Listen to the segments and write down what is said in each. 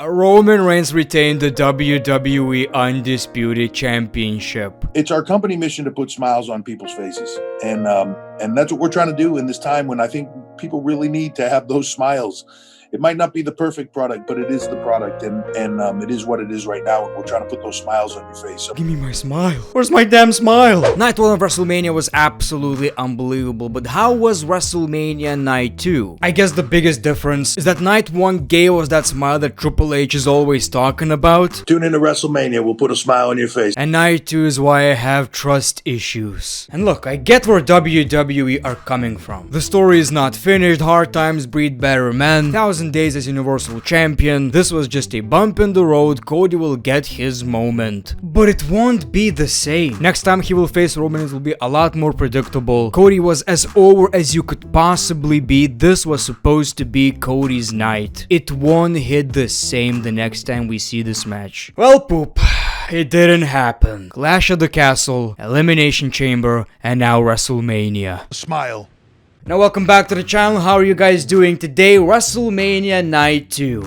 Roman Reigns retained the WWE Undisputed Championship. It's our company mission to put smiles on people's faces. And that's what we're trying to do in this time when I think people really need to have those smiles. It might not be the perfect product, but it is the product, and it is what it is right now, and we're trying to put those smiles on your face. So give me my smile. Where's my damn smile? Night 1 of WrestleMania was absolutely unbelievable, but how was WrestleMania Night 2? I guess the biggest difference is that Night 1 gave us that smile that Triple H is always talking about. Tune into WrestleMania, we'll put a smile on your face. And Night 2 is why I have trust issues. And look, I get where WWE are coming from. The story is not finished, hard times breed better men, 1,000 days as Universal Champion. This was just a bump in the road. Cody will get his moment. But it won't be the same. Next time he will face Roman, it will be a lot more predictable. Cody was as over as you could possibly be. This was supposed to be Cody's night. It won't hit the same the next time we see this match. Well, poop. It didn't happen. Clash at the Castle, Elimination Chamber, and now WrestleMania. Smile. Now welcome back to the channel. How are you guys doing today? WrestleMania Night 2.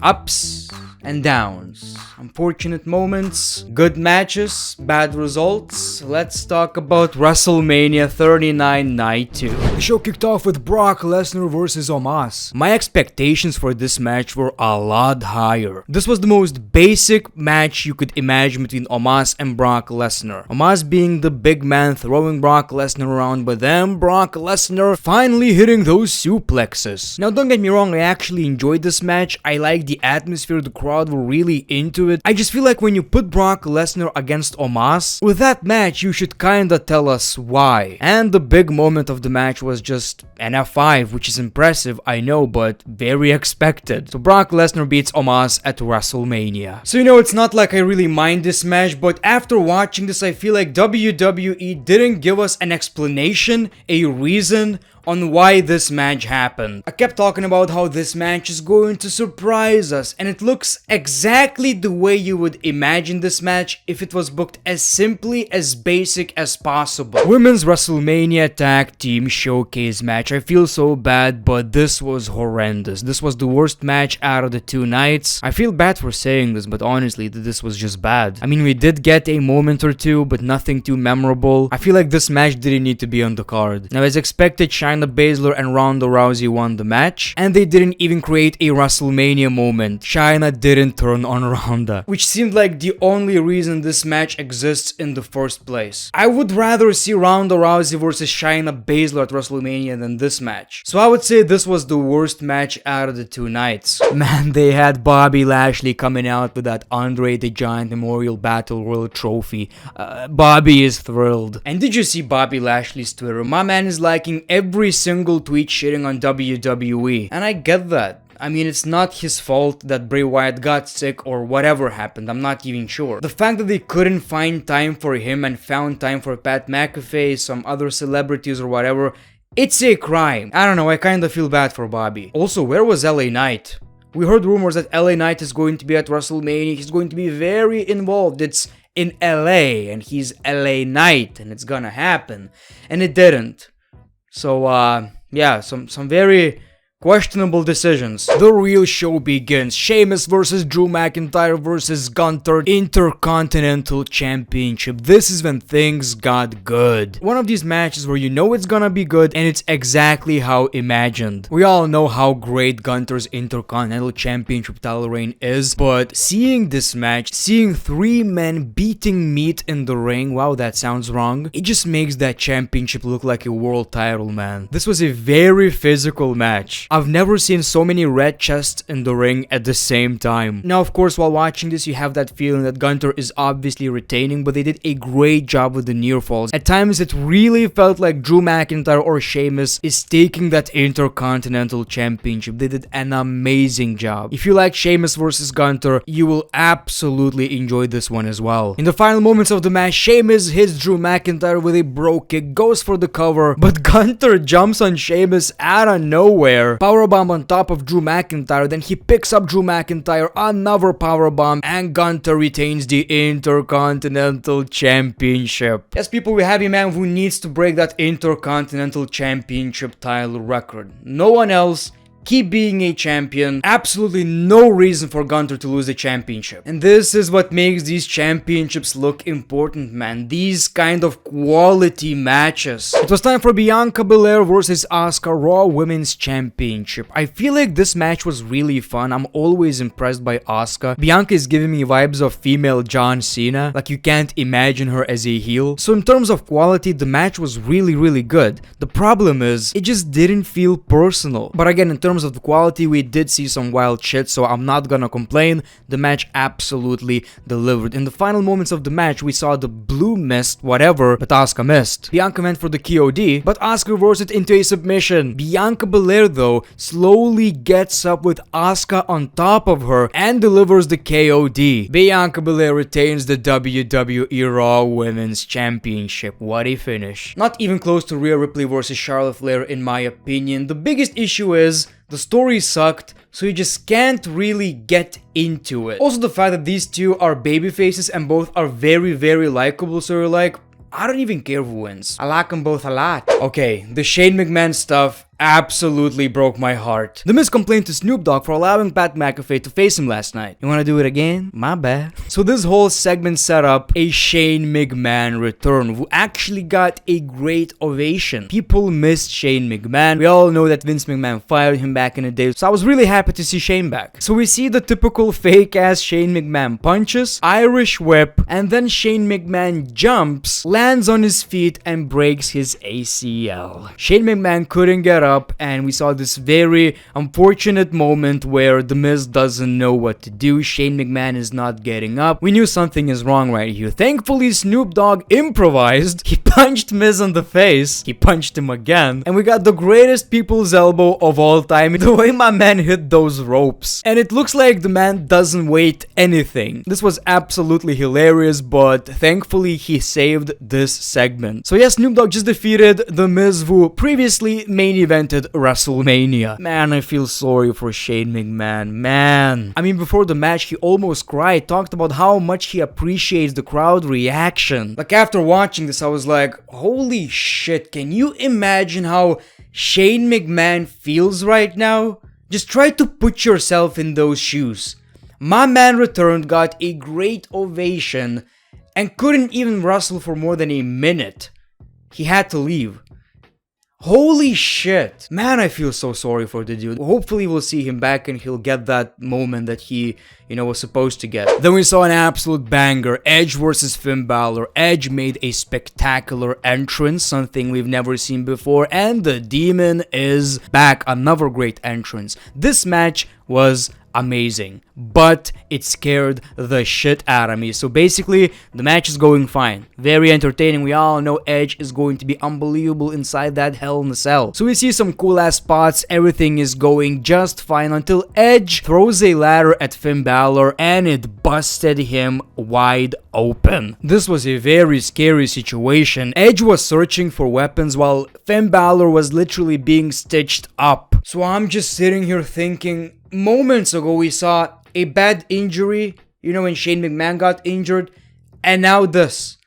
Ups and downs. Unfortunate moments, good matches, bad results. Let's talk about WrestleMania 39 Night 2. The show kicked off with Brock Lesnar versus Omos. My expectations for this match were a lot higher. This was the most basic match you could imagine between Omos and Brock Lesnar. Omos being the big man throwing Brock Lesnar around, but then Brock Lesnar finally hitting those suplexes. Now don't get me wrong, I actually enjoyed this match. I liked the atmosphere, the crowd were really into it. I just feel like when you put Brock Lesnar against Omos, with that match you should kinda tell us why. And the big moment of the match was just an F5, which is impressive, I know, but very expected. So Brock Lesnar beats Omos at WrestleMania. So it's not like I really mind this match, but after watching this I feel like WWE didn't give us an explanation, a reason on why this match happened. I kept talking about how this match is going to surprise us, and it looks exactly the way you would imagine this match if it was booked as simply as basic as possible. Women's WrestleMania Tag Team Showcase match. I feel so bad, but this was horrendous. This was the worst match out of the two nights. I feel bad for saying this, but honestly, this was just bad. I mean, we did get a moment or two, but nothing too memorable. I feel like this match didn't need to be on the card. Now, as expected, Shayna Baszler and Ronda Rousey won the match, and they didn't even create a WrestleMania moment. Shayna didn't turn on Ronda, which seemed like the only reason this match exists in the first place. I would rather see Ronda Rousey versus Shayna Baszler at WrestleMania than this match. So I would say this was the worst match out of the two nights. Man, they had Bobby Lashley coming out with that Andre the Giant Memorial Battle Royal trophy. Bobby is thrilled. And did you see Bobby Lashley's Twitter? My man is liking every single tweet shitting on WWE. And I get that. I mean, it's not his fault that Bray Wyatt got sick or whatever happened, I'm not even sure. The fact that they couldn't find time for him and found time for Pat McAfee, some other celebrities or whatever, it's a crime. I don't know, I kinda feel bad for Bobby. Also, where was LA Knight? We heard rumors that LA Knight is going to be at WrestleMania, he's going to be very involved. It's in LA, and he's LA Knight, and it's gonna happen. And it didn't. So, yeah, some very questionable decisions. The real show begins. Sheamus versus Drew McIntyre versus GUNTHER Intercontinental Championship. This is when things got good. One of these matches where you know it's gonna be good and it's exactly how imagined. We all know how great GUNTHER's Intercontinental Championship title reign is, but seeing this match, seeing three men beating meat in the ring, wow, that sounds wrong. It just makes that championship look like a world title, man. This was a very physical match. I've never seen so many red chests in the ring at the same time. Now, of course, while watching this, you have that feeling that GUNTHER is obviously retaining, but they did a great job with the near falls. At times, it really felt like Drew McIntyre or Sheamus is taking that Intercontinental Championship. They did an amazing job. If you like Sheamus versus GUNTHER, you will absolutely enjoy this one as well. In the final moments of the match, Sheamus hits Drew McIntyre with a bro kick, goes for the cover, but GUNTHER jumps on Sheamus out of nowhere. Powerbomb on top of Drew McIntyre, then he picks up Drew McIntyre, another powerbomb, and GUNTHER retains the Intercontinental Championship. Yes, people, we have a man who needs to break that Intercontinental Championship title record. No one else, keep being a champion. Absolutely no reason for Gunther to lose the championship. And this is what makes these championships look important, man. These kind of quality matches. It was time for Bianca Belair versus Asuka Raw Women's Championship. I feel like this match was really fun. I'm always impressed by Asuka. Bianca is giving me vibes of female John Cena. Like, you can't imagine her as a heel. So in terms of quality, the match was really good. The problem is, it just didn't feel personal. But again, in terms of the quality, we did see some wild shit, so I'm not gonna complain. The match absolutely delivered. In the final moments of the match, we saw the blue mist, whatever, but Asuka missed. Bianca went for the KOD, but Asuka reversed it into a submission. Bianca Belair, though, slowly gets up with Asuka on top of her and delivers the KOD. Bianca Belair retains the WWE Raw Women's Championship. What a finish. Not even close to Rhea Ripley versus Charlotte Flair, in my opinion. The biggest issue is, the story sucked, so you just can't really get into it. Also, the fact that these two are babyfaces and both are very likable, so you're like, I don't even care who wins. I like them both a lot. Okay, the Shane McMahon stuff absolutely broke my heart. The Miz complained to Snoop Dogg for allowing Pat McAfee to face him last night. You wanna do it again? My bad. So this whole segment set up a Shane McMahon return, who actually got a great ovation. People missed Shane McMahon. We all know that Vince McMahon fired him back in the day, so I was really happy to see Shane back. So we see the typical fake ass Shane McMahon punches, Irish whip, and then Shane McMahon jumps, lands on his feet, and breaks his ACL. Shane McMahon couldn't get up, and we saw this very unfortunate moment where The Miz doesn't know what to do. Shane McMahon is not getting up. We knew something is wrong right here. Thankfully, Snoop Dogg improvised. He punched Miz on the face. He punched him again. And we got the greatest people's elbow of all time. The way my man hit those ropes. And it looks like the man doesn't weight anything. This was absolutely hilarious, but thankfully he saved this segment. So yes, Snoop Dogg just defeated The Miz, who previously main evented WrestleMania. Man, I feel sorry for Shane McMahon. Man. I mean, before the match, he almost cried, talked about how much he appreciates the crowd reaction. Like, after watching this, I was like, holy shit, can you imagine how Shane McMahon feels right now? Just try to put yourself in those shoes. My man returned, got a great ovation, and couldn't even wrestle for more than a minute. He had to leave. Holy shit. Man, I feel so sorry for the dude. Hopefully we'll see him back and he'll get that moment that he, was supposed to get. Then we saw an absolute banger. Edge versus Finn Balor. Edge made a spectacular entrance, something we've never seen before, and the Demon is back. Another great entrance. This match was amazing, but it scared the shit out of me. So basically, the match is going fine. Very entertaining. We all know Edge is going to be unbelievable inside that Hell in a Cell. So we see some cool ass spots. Everything is going just fine until Edge throws a ladder at Finn Balor and it busted him wide open. This was a very scary situation. Edge was searching for weapons while Finn Balor was literally being stitched up. So I'm just sitting here thinking, moments ago we saw a bad injury, when Shane McMahon got injured, and now this.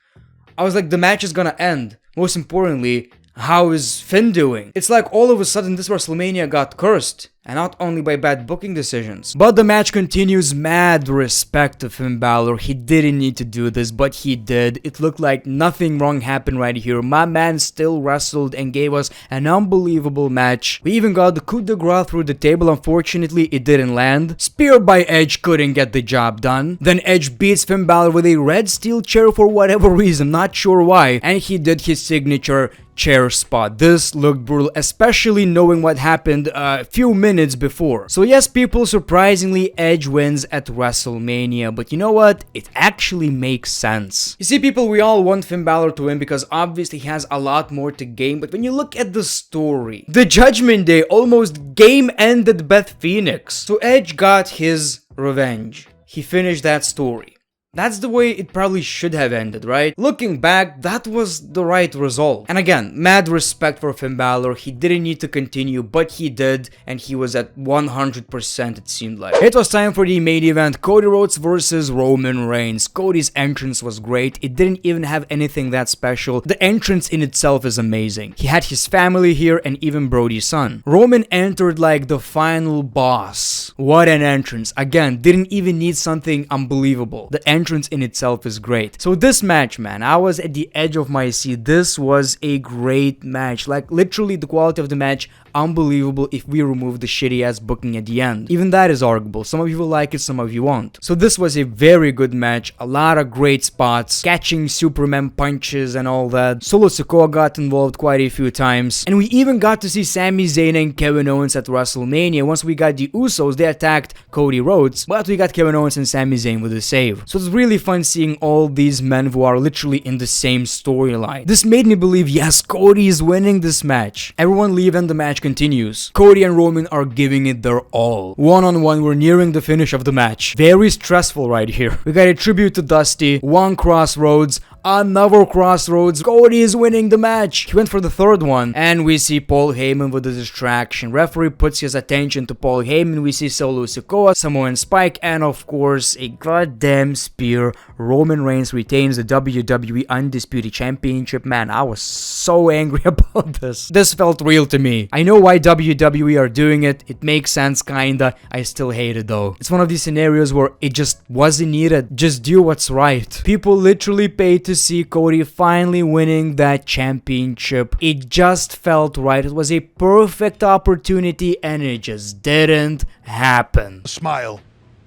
I was like, the match is gonna end. Most importantly, how is Finn doing? It's like all of a sudden this WrestleMania got cursed. And not only by bad booking decisions. But the match continues. Mad respect to Finn Balor. He didn't need to do this, but he did. It looked like nothing wrong happened right here. My man still wrestled and gave us an unbelievable match. We even got the coup de grace through the table. Unfortunately, it didn't land. Spear by Edge couldn't get the job done. Then Edge beats Finn Balor with a red steel chair for whatever reason. Not sure why. And he did his signature chair spot. This looked brutal, especially knowing what happened a few minutes before. So yes, people, surprisingly, Edge wins at WrestleMania, but you know what? It actually makes sense. You see, people, we all want Finn Balor to win because obviously he has a lot more to gain, but when you look at the story, the Judgment Day almost game-ended Beth Phoenix. So Edge got his revenge. He finished that story. That's the way it probably should have ended, right? Looking back, that was the right result. And again, mad respect for Finn Balor. He didn't need to continue, but he did, and he was at 100% it seemed like. It was time for the main event, Cody Rhodes versus Roman Reigns. Cody's entrance was great. It didn't even have anything that special. The entrance in itself is amazing. He had his family here and even Brody's son. Roman entered like the final boss. What an entrance. Again, didn't even need something unbelievable. The entrance in itself is great. So this match, man, I was at the edge of my seat. This was a great match. Like literally the quality of the match, unbelievable if we remove the shitty ass booking at the end. Even that is arguable. Some of you will like it, some of you won't. So this was a very good match. A lot of great spots, catching Superman punches and all that. Solo Sikoa got involved quite a few times. And we even got to see Sami Zayn and Kevin Owens at WrestleMania. Once we got the Usos, they attacked Cody Rhodes, but we got Kevin Owens and Sami Zayn with a save. So it's really fun seeing all these men who are literally in the same storyline. This made me believe, yes, Cody is winning this match. Everyone leave and the match continues. Cody and Roman are giving it their all. One-on-one, we're nearing the finish of the match. Very stressful right here. We got a tribute to Dusty, one crossroads, another crossroads. Cody is winning the match. He went for the third one, and we see Paul Heyman with the distraction. Referee puts his attention to Paul Heyman. We see Solo Sikoa, Samoan Spike, and of course a goddamn spear. Roman Reigns retains the WWE Undisputed Championship. Man, I was so angry about this. This felt real to me. I know why WWE are doing it. It makes sense kinda. I still hate it though. It's one of these scenarios where it just wasn't needed. Just do what's right. People literally paid to see Cody finally winning that championship. It just felt right. It was a perfect opportunity and it just didn't happen. Smile.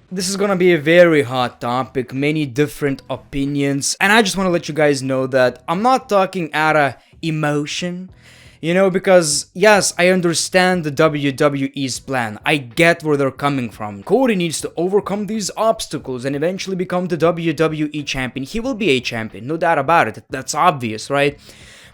This is gonna be a very hot topic, many different opinions, and I just want to let you guys know that I'm not talking out of emotion, you know, because yes, I understand the WWE's plan. I get where they're coming from. Cody needs to overcome these obstacles and eventually become the WWE champion. He will be a champion, no doubt about it. That's obvious, right?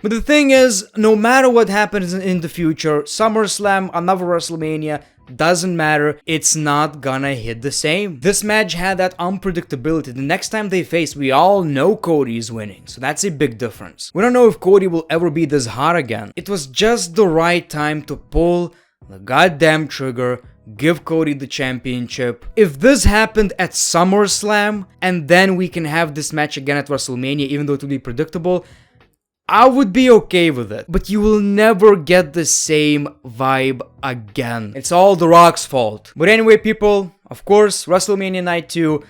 But the thing is, no matter what happens in the future, SummerSlam, another WrestleMania, doesn't matter, it's not gonna hit the same. This match had that unpredictability. The next time they face, we all know Cody is winning, so that's a big difference. We don't know if Cody will ever be this hot again. It was just the right time to pull the goddamn trigger, give Cody the championship. If this happened at SummerSlam, and then we can have this match again at WrestleMania, even though it would be predictable, I would be okay with it, but you will never get the same vibe again. It's all The Rock's fault. But anyway, people, of course, WrestleMania Night 2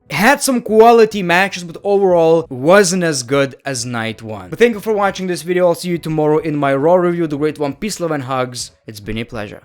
had some quality matches, but overall wasn't as good as Night 1. But thank you for watching this video. I'll see you tomorrow in my Raw review, The Great One. Peace, love, and hugs. It's been a pleasure.